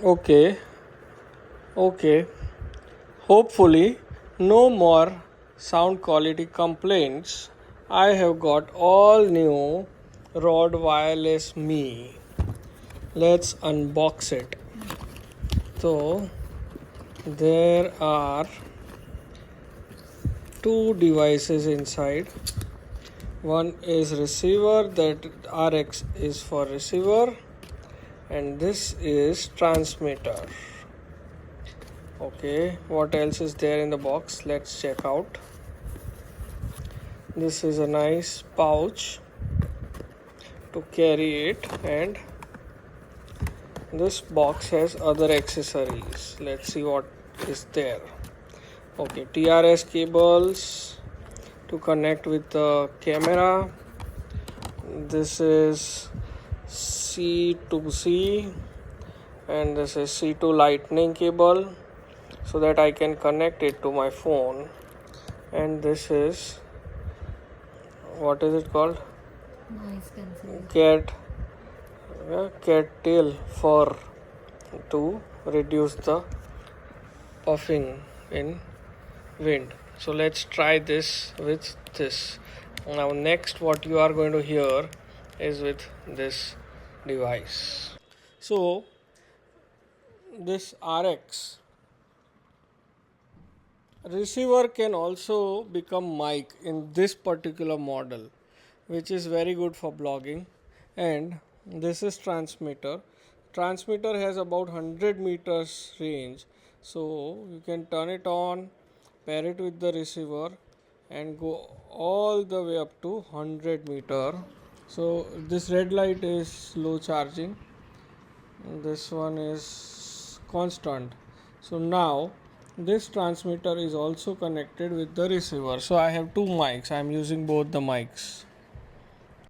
Okay, okay. Hopefully, no more sound quality complaints. I have got all new Rode Wireless Me. Let's unbox it. So, there are two devices inside. One is receiver, that RX is for receiver, and this is transmitter. Okay, what else is there in the box? Let's check out. This is a nice pouch to carry it, and this box has other accessories. Let's see what is there. Okay, TRS cables to connect with the camera. This is C to C, and this is C to lightning cable so that I can connect it to my phone. And this is, what is it called? Nice pencil. Cat tail fur to reduce the puffing in wind. So let's try this with this. Now next what you are going to hear is with this device. So this RX receiver can also become mic in this particular model, which is very good for blogging. And this is transmitter has about 100 meters range, so you can turn it on, pair it with the receiver, and go all the way up to 100 meter. So this red light is slow charging, this one is constant. So now this transmitter is also connected with the receiver, so I have two mics. I am using both the mics.